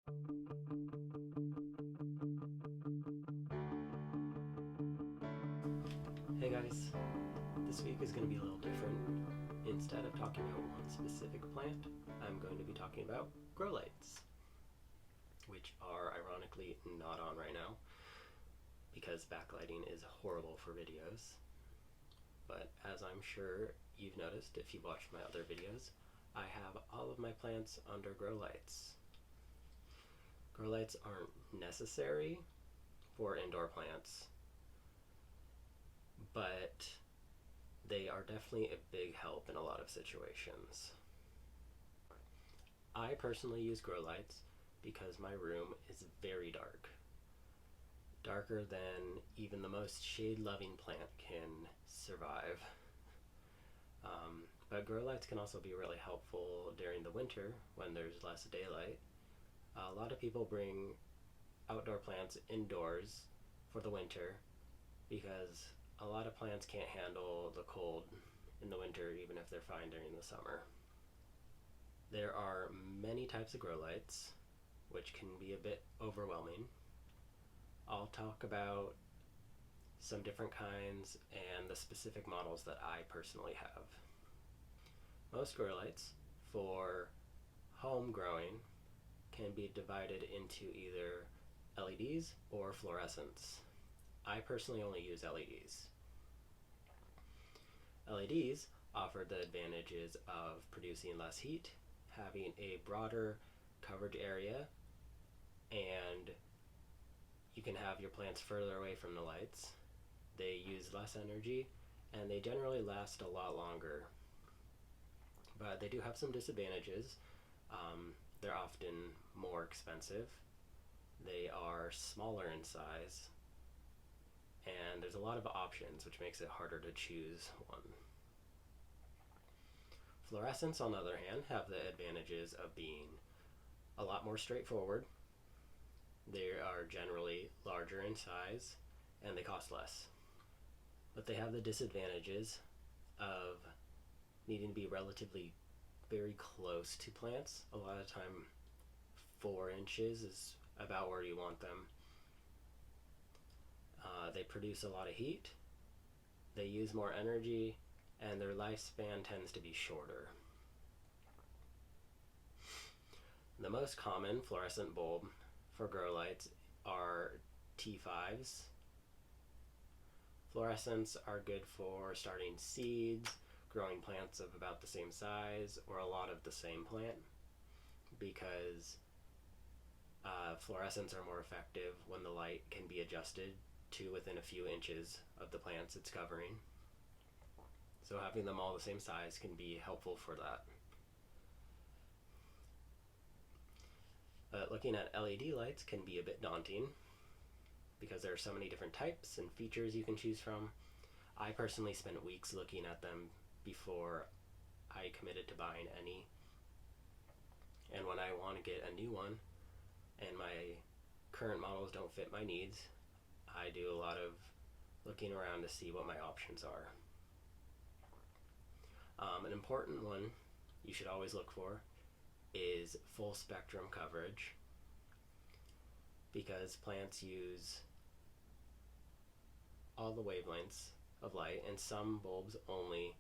Hey guys, this week is going to be a little different. Instead of talking about one specific plant, I'm going to be talking about grow lights, which are ironically not on right now because backlighting is horrible for videos. But as I'm sure you've noticed if you've watched my other videos, I have all of my plants under grow lights. Grow lights aren't necessary for indoor plants, but they are definitely a big help in a lot of situations. I personally use grow lights because my room is very dark. Darker than even the most shade-loving plant can survive. But grow lights can also be really helpful during the winter when there's less daylight. A lot of people bring outdoor plants indoors for the winter because a lot of plants can't handle the cold in the winter even if they're fine during the summer. There are many types of grow lights, which can be a bit overwhelming. I'll talk about some different kinds and the specific models that I personally have. Most grow lights for home growing can be divided into either LEDs or fluorescents. I personally only use LEDs. LEDs offer the advantages of producing less heat, having a broader coverage area, and you can have your plants further away from the lights. They use less energy and they generally last a lot longer. But they do have some disadvantages. They're often more expensive. They are smaller in size, and there's a lot of options, which makes it harder to choose one. Fluorescents, on the other hand, have the advantages of being a lot more straightforward. They are generally larger in size, and they cost less. But they have the disadvantages of needing to be relatively very close to plants. A lot of time 4 inches is about where you want them. They produce a lot of heat, they use more energy, and their lifespan tends to be shorter. The most common fluorescent bulb for grow lights are T5s. Fluorescents are good for starting seeds, growing plants of about the same size or a lot of the same plant, because fluorescents are more effective when the light can be adjusted to within a few inches of the plants it's covering. So having them all the same size can be helpful for that. But looking at LED lights can be a bit daunting because there are so many different types and features you can choose from. I personally spent weeks looking at them before I committed to buying any. And when I want to get a new one and my current models don't fit my needs, I do a lot of looking around to see what my options are. An important one you should always look for is full spectrum coverage, because plants use all the wavelengths of light, and some bulbs only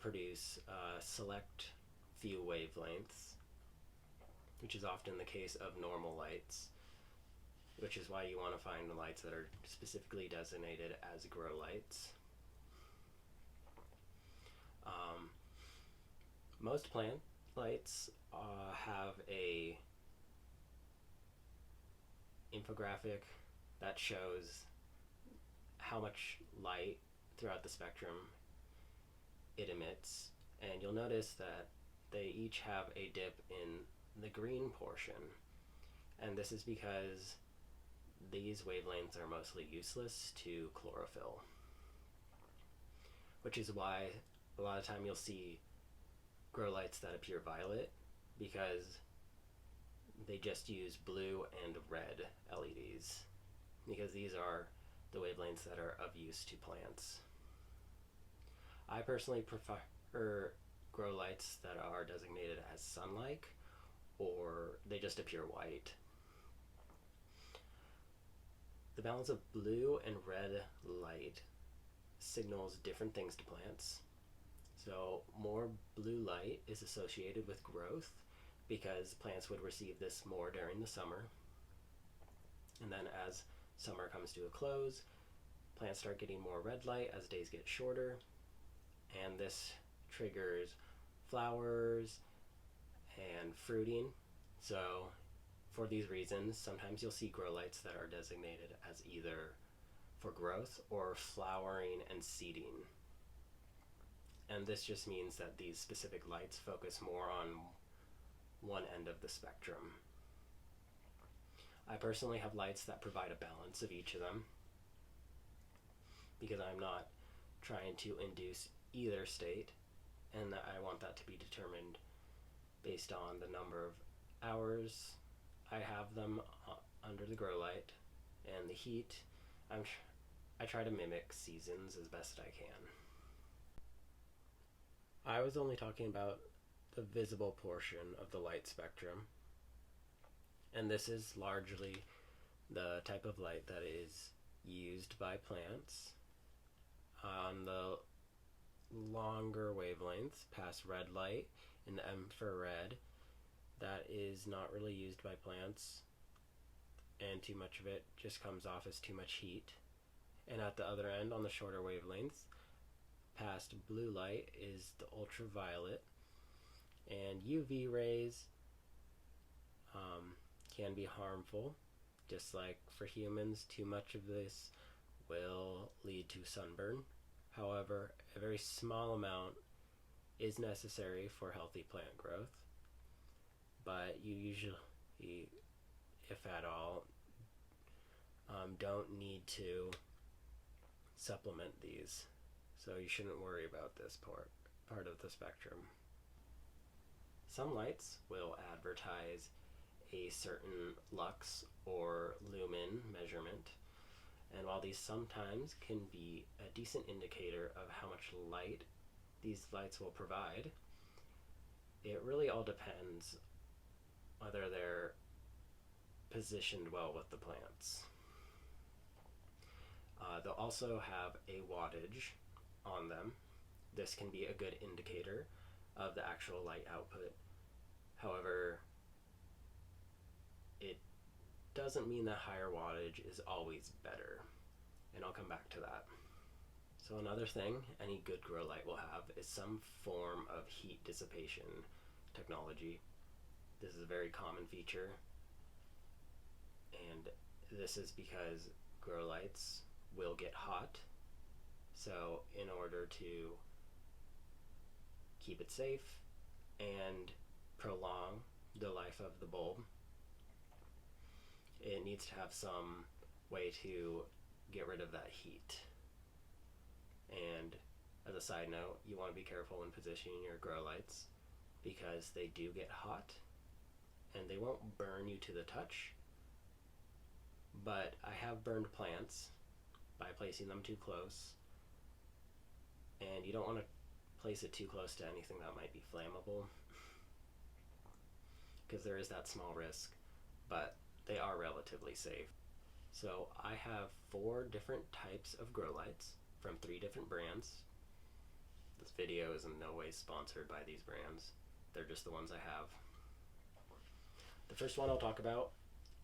produce select few wavelengths, which is often the case of normal lights, which is why you want to find the lights that are specifically designated as grow lights. Most plant lights have a infographic that shows how much light throughout the spectrum it emits, and you'll notice that they each have a dip in the green portion, and this is because these wavelengths are mostly useless to chlorophyll, which is why a lot of time you'll see grow lights that appear violet, because they just use blue and red LEDs, because these are the wavelengths that are of use to plants. I personally prefer grow lights that are designated as sun-like or they just appear white. The balance of blue and red light signals different things to plants. So more blue light is associated with growth because plants would receive this more during the summer. And then as summer comes to a close, plants start getting more red light as days get shorter, and this triggers flowers and fruiting. So for these reasons, sometimes you'll see grow lights that are designated as either for growth or flowering and seeding. And this just means that these specific lights focus more on one end of the spectrum. I personally have lights that provide a balance of each of them because I'm not trying to induce either state, and I want that to be determined based on the number of hours I have them under the grow light and the heat. I try to mimic seasons as best I can. I was only talking about the visible portion of the light spectrum, and this is largely the type of light that is used by plants. On the longer wavelengths, past red light and infrared, that is not really used by plants, and too much of it just comes off as too much heat. And at the other end, on the shorter wavelengths, past blue light is the ultraviolet, and UV rays can be harmful. Just like for humans, too much of this will lead to sunburn. However, a very small amount is necessary for healthy plant growth, but you usually, if at all, don't need to supplement these, so you shouldn't worry about this part of the spectrum. Some lights will advertise a certain lux or lumen measurement, and while these sometimes can be a decent indicator of how much light these lights will provide, it really all depends whether they're positioned well with the plants. They'll also have a wattage on them. This can be a good indicator of the actual light output. However, it doesn't mean that higher wattage is always better, and I'll come back to that. So another thing any good grow light will have is some form of heat dissipation technology. This is a very common feature, and this is because grow lights will get hot. So in order to keep it safe and prolong the life of the bulb, it needs to have some way to get rid of that heat. And as a side note, you want to be careful when positioning your grow lights because they do get hot and they won't burn you to the touch, but I have burned plants by placing them too close, and you don't want to place it too close to anything that might be flammable because there is that small risk, but they are relatively safe. So I have 4 different types of grow lights from 3 different brands. This video is in no way sponsored by these brands. They're just the ones I have. The first one I'll talk about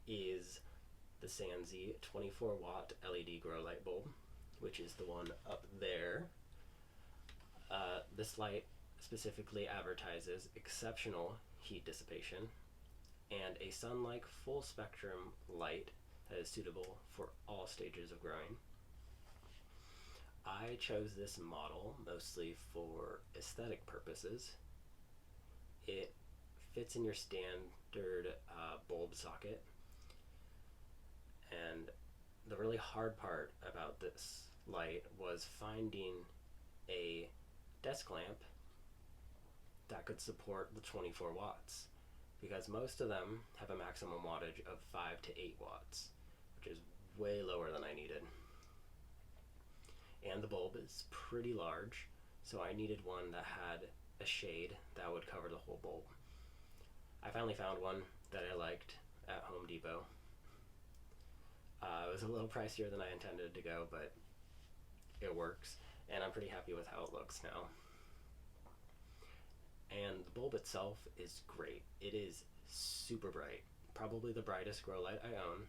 is the Sansy 24 watt LED grow light bulb, which is the one up there. This light specifically advertises exceptional heat dissipation and a sun-like full spectrum light that is suitable for all stages of growing. I chose this model mostly for aesthetic purposes. It fits in your standard bulb socket, and the really hard part about this light was finding a desk lamp that could support the 24 watts, because most of them have a maximum wattage of 5 to 8 watts, which is way lower than I needed. And the bulb is pretty large, so I needed one that had a shade that would cover the whole bulb. I finally found one that I liked at Home Depot. It was a little pricier than I intended to go, but it works, and I'm pretty happy with how it looks now. And the bulb itself is great. It is super bright. Probably the brightest grow light I own,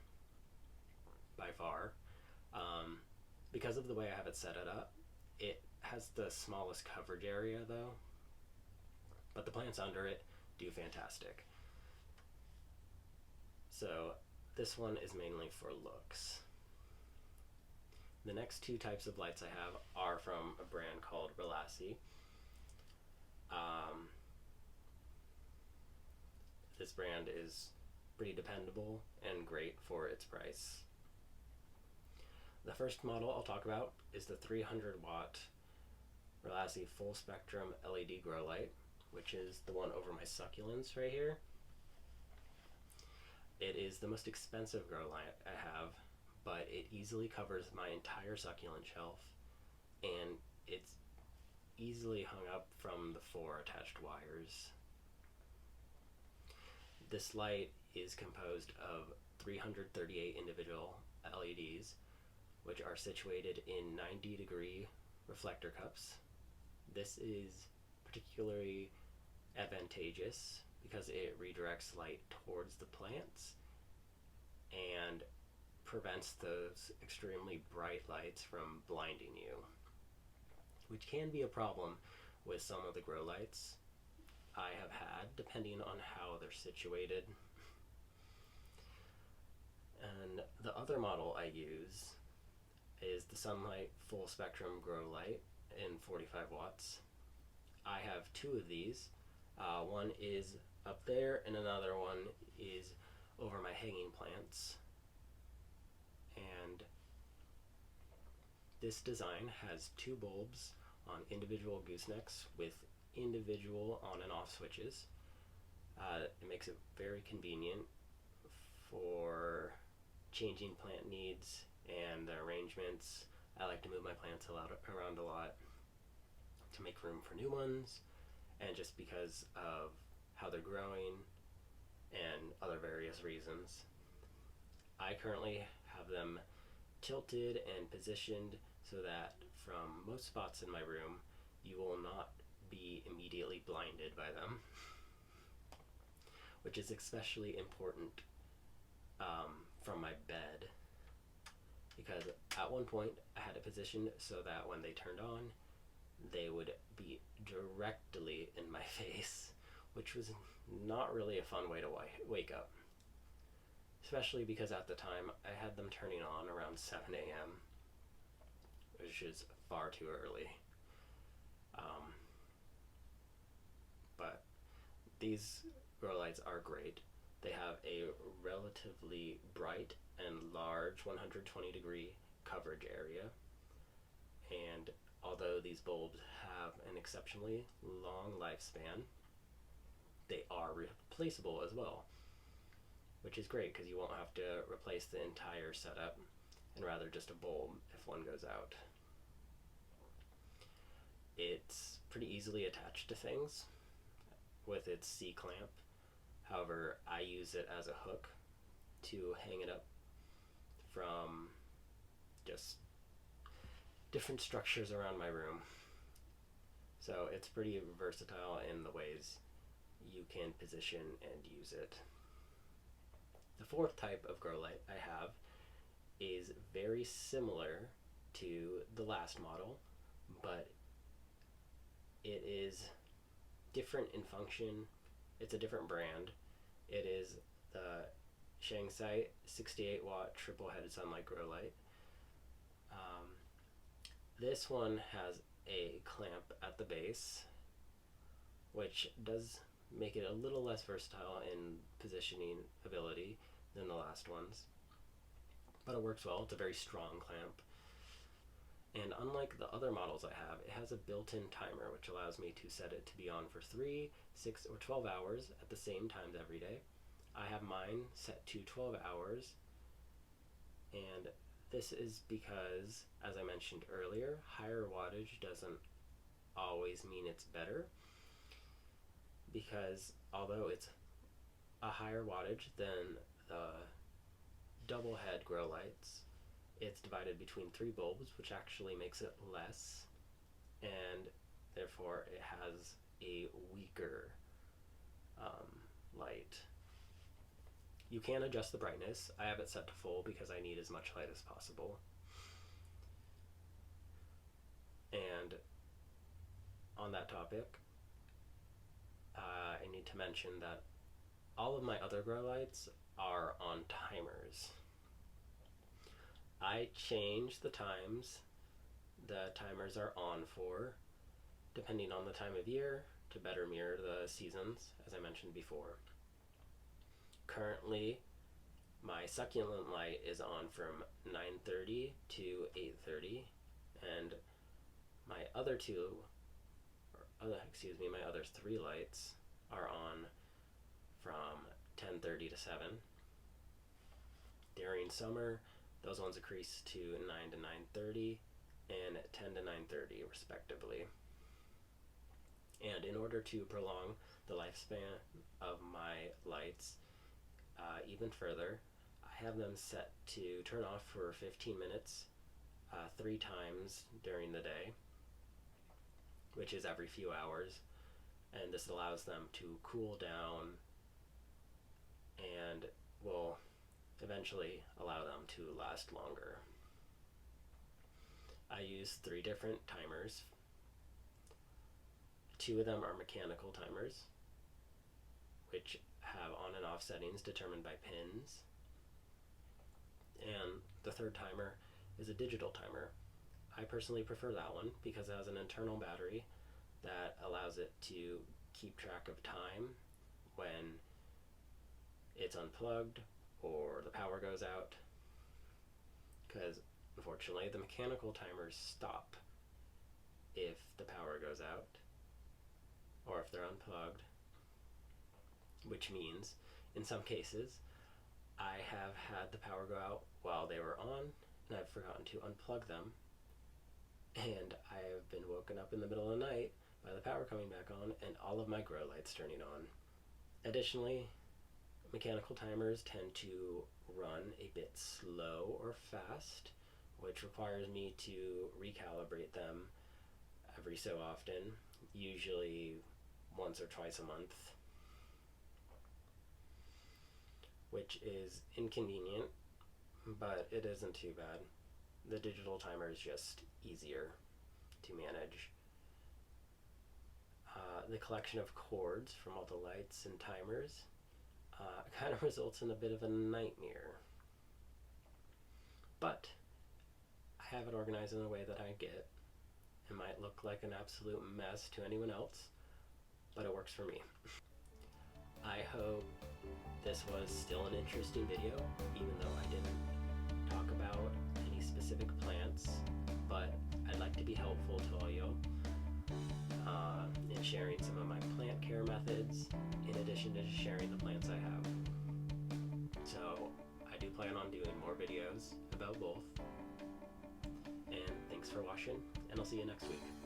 by far. Because of the way I have it set it up, it has the smallest coverage area though, but the plants under it do fantastic. So this one is mainly for looks. The next two types of lights I have are from a brand called Relassi. This brand is pretty dependable and great for its price. The first model I'll talk about is the 300 watt Relassi full spectrum LED grow light, which is the one over my succulents right here. It is the most expensive grow light I have, but it easily covers my entire succulent shelf, and it's easily hung up from the 4 attached wires. This light is composed of 338 individual LEDs, which are situated in 90-degree reflector cups. This is particularly advantageous because it redirects light towards the plants and prevents those extremely bright lights from blinding you, which can be a problem with some of the grow lights I have had, depending on how they're situated. And the other model I use is the Sunlight Full Spectrum Grow Light in 45 watts. I have 2 of these. One is up there and another one is over my hanging plants. And this design has 2 bulbs on individual goosenecks with individual on and off switches. It makes it very convenient for changing plant needs and the arrangements. I like to move my plants around a lot to make room for new ones, and just because of how they're growing and other various reasons. I currently have them tilted and positioned so that from most spots in my room you will not be immediately blinded by them, which is especially important from my bed, because at one point I had it positioned so that when they turned on they would be directly in my face, which was not really a fun way to wake up, especially because at the time I had them turning on around 7 a.m., which is far too early. But these grow lights are great. They have a relatively bright and large 120-degree coverage area, and although these bulbs have an exceptionally long lifespan, they are replaceable as well, which is great because you won't have to replace the entire setup and rather just a bulb if one goes out. It's pretty easily attached to things with its C-clamp. However, I use it as a hook to hang it up from just different structures around my room. So it's pretty versatile in the ways you can position and use it. The fourth type of grow light I have is very similar to the last model, but it is different in function. It's a different brand. It is the Shangsite 68 watt triple headed sunlight grow light. This one has a clamp at the base, which does make it a little less versatile in positioning ability than the last ones, but it works well. It's a very strong clamp, and unlike the other models I have, it has a built-in timer which allows me to set it to be on for 3, 6, or 12 hours at the same times every day. I have mine set to 12 hours, and this is because, as I mentioned earlier, higher wattage doesn't always mean it's better, because although it's a higher wattage than the double head grow lights. It's divided between 3 bulbs, which actually makes it less, and therefore it has a weaker light. You can adjust the brightness. I have it set to full because I need as much light as possible. And on that topic, I need to mention that all of my other grow lights are on timers. I change the times the timers are on for, depending on the time of year, to better mirror the seasons, as I mentioned before. Currently, my succulent light is on from 9:30 to 8:30, and my other my other 3 lights are on from 10:30 to 7. During summer, those ones increase to 9 to 9:30 and 10 to 9:30 respectively. And in order to prolong the lifespan of my lights even further, I have them set to turn off for 15 minutes 3 times during the day, which is every few hours, and this allows them to cool down and will eventually allow them to last longer. I use 3 different timers. 2 of them are mechanical timers, which have on and off settings determined by pins. And the 3rd timer is a digital timer. I personally prefer that one because it has an internal battery that allows it to keep track of time when it's unplugged or the power goes out, because unfortunately the mechanical timers stop if the power goes out or if they're unplugged, which means in some cases I have had the power go out while they were on and I've forgotten to unplug them, and I have been woken up in the middle of the night by the power coming back on and all of my grow lights turning on. Additionally, mechanical timers tend to run a bit slow or fast, which requires me to recalibrate them every so often, usually once or twice a month, which is inconvenient, but it isn't too bad. The digital timer is just easier to manage. The collection of cords from all the lights and timers kind of results in a bit of a nightmare. But I have it organized in a way that I get. It might look like an absolute mess to anyone else, but it works for me. I hope this was still an interesting video, even though I didn't talk about any specific plants, but I'd like to be helpful to all you in sharing some of my plant care methods, in addition to sharing the plants I have. So I do plan on doing more videos about both, and thanks for watching, and I'll see you next week.